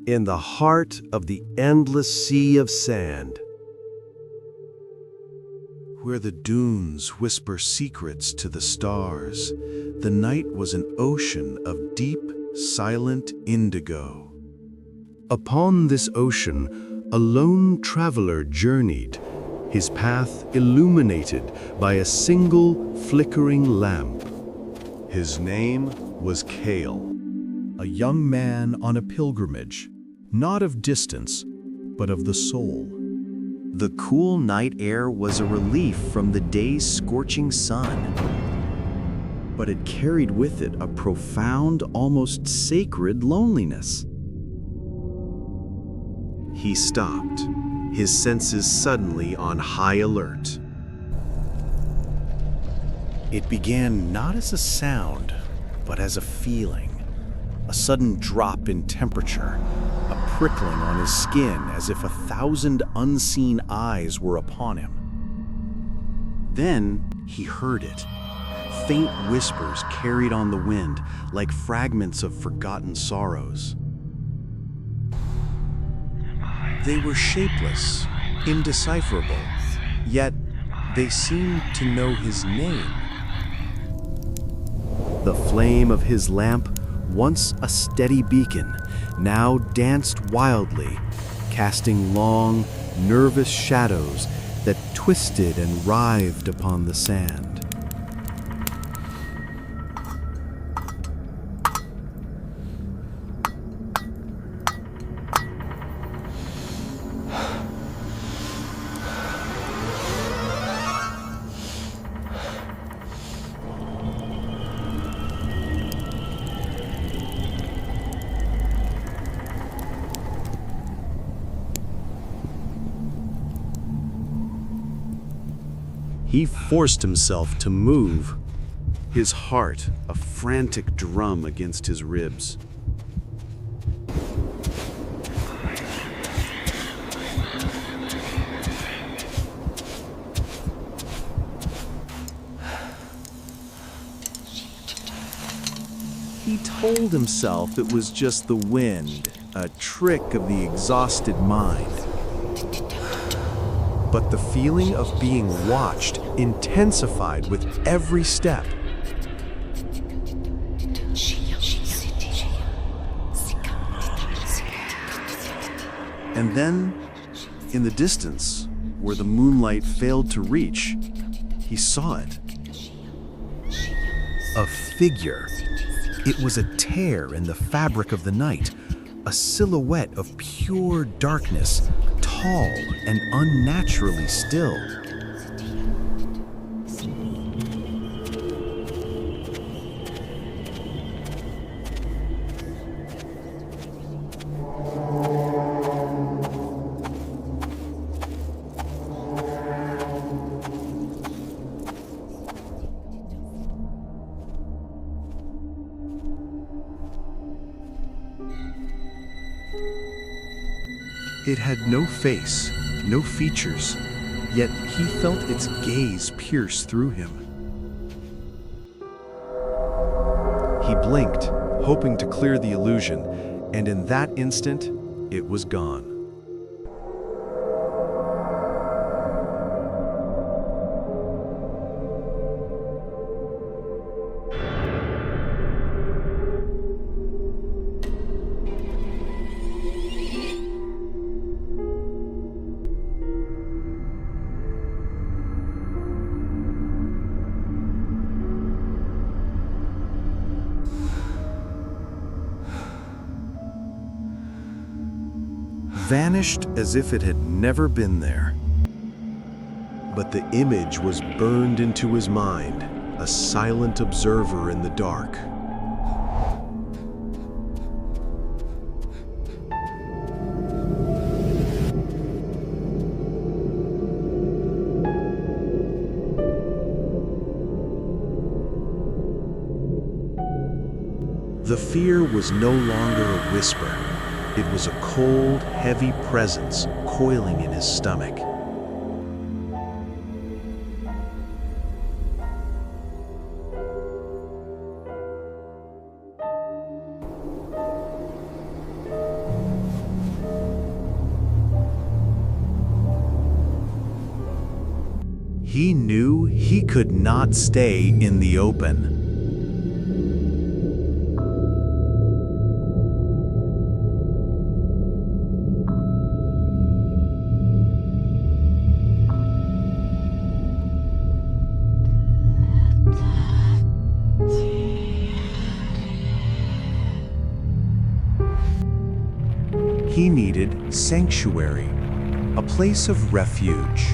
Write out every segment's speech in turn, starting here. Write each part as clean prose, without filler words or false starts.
in the heart of the endless sea of sand. Where the dunes whisper secrets to the stars, the night was an ocean of deep, silent indigo. Upon this ocean, a lone traveler journeyed, his path illuminated by a single flickering lamp. His name was Kale, a young man on a pilgrimage, not of distance, but of the soul. The cool night air was a relief from the day's scorching sun, but it carried with it a profound, almost sacred loneliness. He stopped, his senses suddenly on high alert. It began not as a sound, but as a feeling. A sudden drop in temperature, a prickling on his skin as if 1,000 unseen eyes were upon him. Then he heard it. Faint whispers carried on the wind like fragments of forgotten sorrows. They were shapeless, indecipherable, yet they seemed to know his name. The flame of his lamp, once a steady beacon, now danced wildly, casting long, nervous shadows that twisted and writhed upon the sand. He forced himself to move, his heart a frantic drum against his ribs. He told himself it was just the wind, a trick of the exhausted mind. But the feeling of being watched intensified with every step. And then, in the distance, where the moonlight failed to reach, he saw it. A figure. It was a tear in the fabric of the night, a silhouette of pure darkness, tall and unnaturally still. It had no face, no features, yet he felt its gaze pierce through him. He blinked, hoping to clear the illusion, and in that instant, it was gone. Vanished as if it had never been there. But the image was burned into his mind, a silent observer in the dark. The fear was no longer a whisper. It was a cold, heavy presence coiling in his stomach. He knew he could not stay in the open. He needed sanctuary, a place of refuge.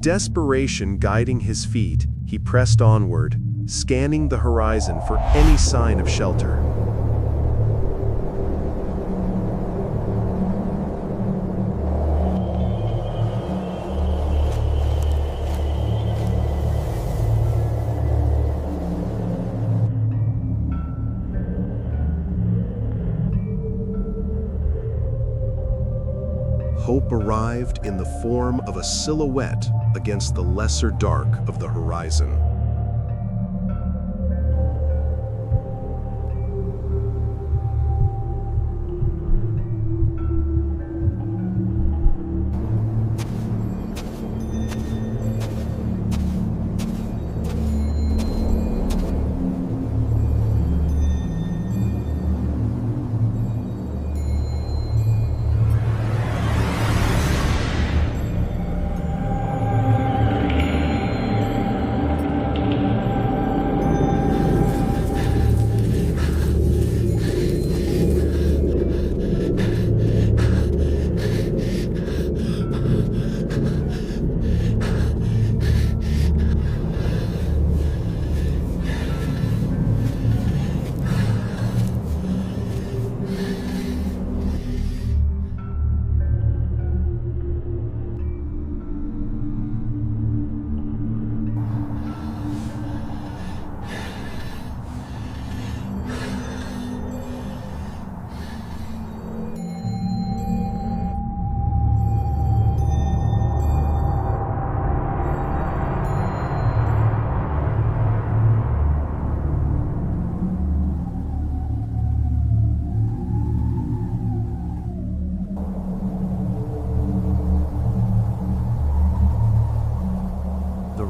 Desperation guiding his feet, he pressed onward, scanning the horizon for any sign of shelter. Hope arrived in the form of a silhouette against the lesser dark of the horizon.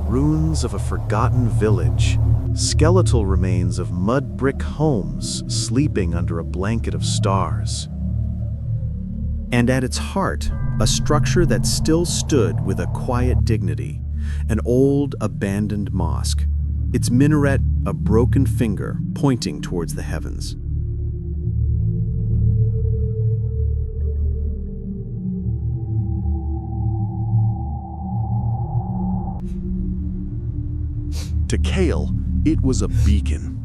Ruins of a forgotten village, skeletal remains of mud brick homes sleeping under a blanket of stars. And at its heart, a structure that still stood with a quiet dignity, an old abandoned mosque, its minaret a broken finger pointing towards the heavens. To Kale, it was a beacon.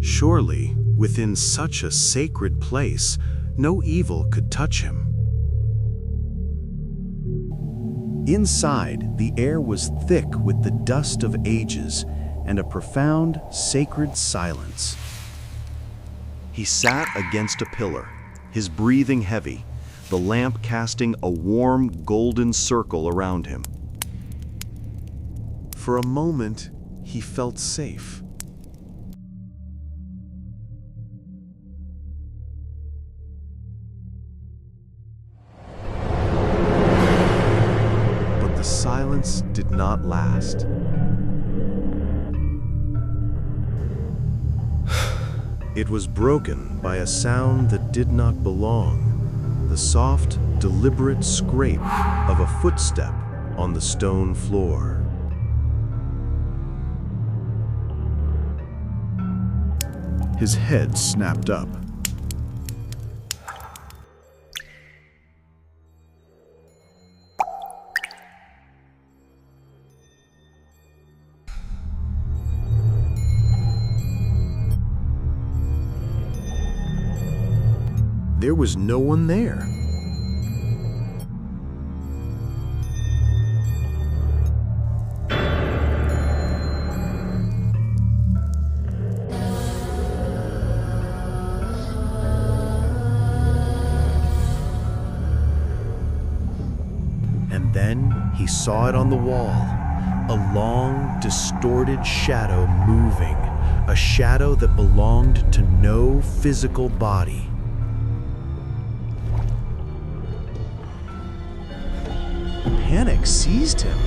Surely, within such a sacred place, no evil could touch him. Inside, the air was thick with the dust of ages and a profound, sacred silence. He sat against a pillar, his breathing heavy, the lamp casting a warm, golden circle around him. For a moment, he felt safe. But the silence did not last. It was broken by a sound that did not belong. The soft, deliberate scrape of a footstep on the stone floor. His head snapped up. There was no one there. And then he saw it on the wall, a long, distorted shadow moving, a shadow that belonged to no physical body. Panic seized him.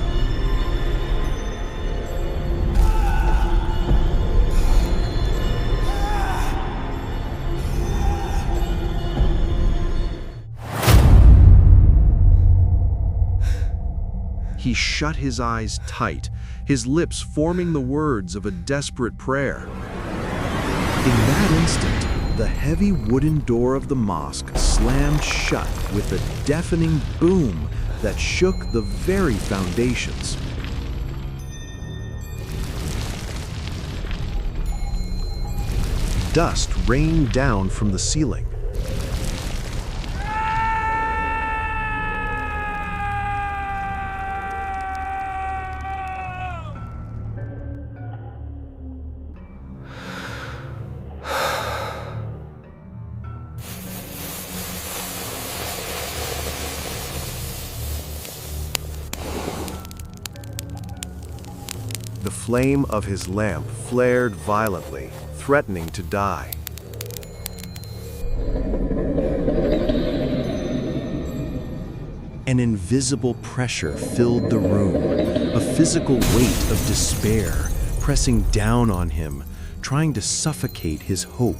He shut his eyes tight, his lips forming the words of a desperate prayer. In that instant, the heavy wooden door of the mosque slammed shut with a deafening boom that shook the very foundations. Dust rained down from the ceiling. The flame of his lamp flared violently, threatening to die. An invisible pressure filled the room, a physical weight of despair pressing down on him, trying to suffocate his hope.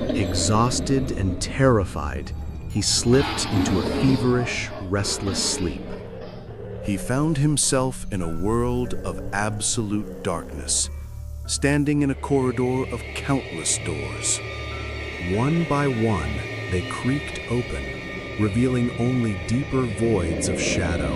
Exhausted and terrified, he slipped into a feverish, restless sleep. He found himself in a world of absolute darkness, standing in a corridor of countless doors. One by one, they creaked open, revealing only deeper voids of shadow.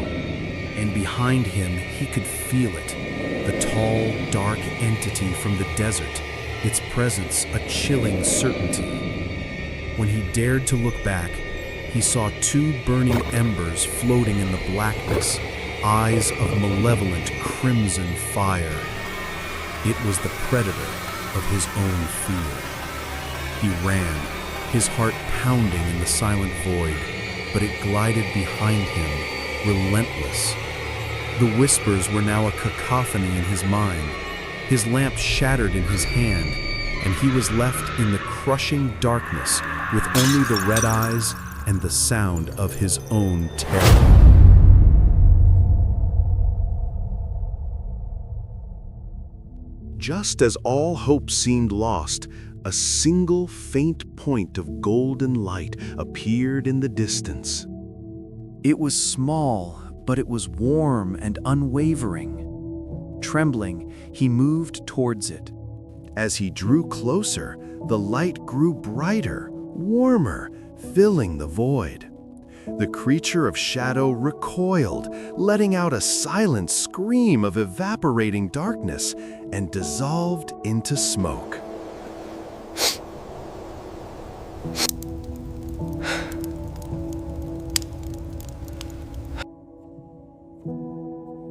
And behind him, he could feel it, the tall, dark entity from the desert, its presence a chilling certainty. When he dared to look back, he saw two burning embers floating in the blackness, eyes of malevolent crimson fire. It was the predator of his own fear. He ran, his heart pounding in the silent void, but it glided behind him, relentless. The whispers were now a cacophony in his mind. His lamp shattered in his hand, and he was left in the crushing darkness with only the red eyes and the sound of his own terror. Just as all hope seemed lost, a single faint point of golden light appeared in the distance. It was small, but it was warm and unwavering. Trembling, he moved towards it. As he drew closer, the light grew brighter, warmer, filling the void. The creature of shadow recoiled, letting out a silent scream of evaporating darkness, and dissolved into smoke.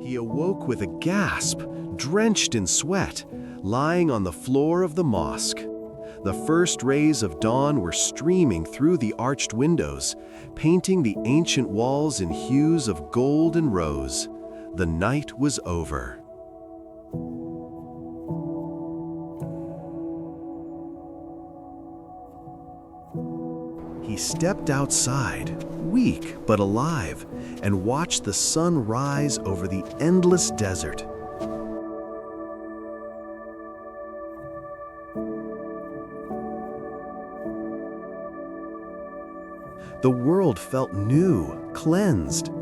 He awoke with a gasp, drenched in sweat, lying on the floor of the mosque. The first rays of dawn were streaming through the arched windows, painting the ancient walls in hues of gold and rose. The night was over. He stepped outside, weak but alive, and watched the sun rise over the endless desert. The world felt new, cleansed.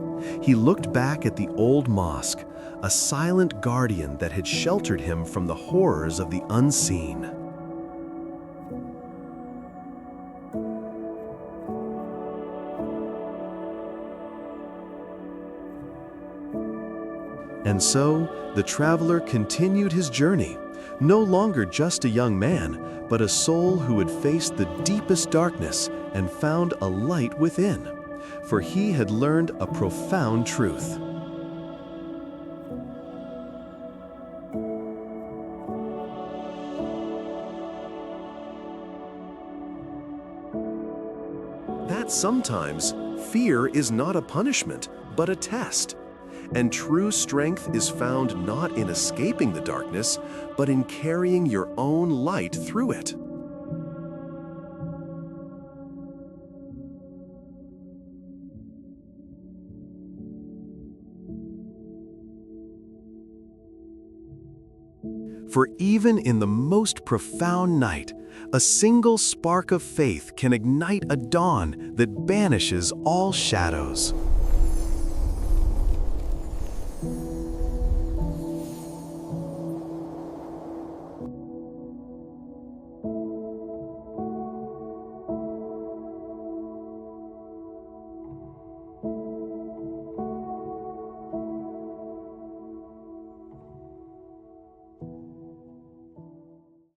He looked back at the old mosque, a silent guardian that had sheltered him from the horrors of the unseen. And so, the traveler continued his journey, No longer just a young man, but a soul who had faced the deepest darkness and found a light within. For he had learned a profound truth. That sometimes fear is not a punishment, but a test. And true strength is found not in escaping the darkness, but in carrying your own light through it. For even in the most profound night, a single spark of faith can ignite a dawn that banishes all shadows.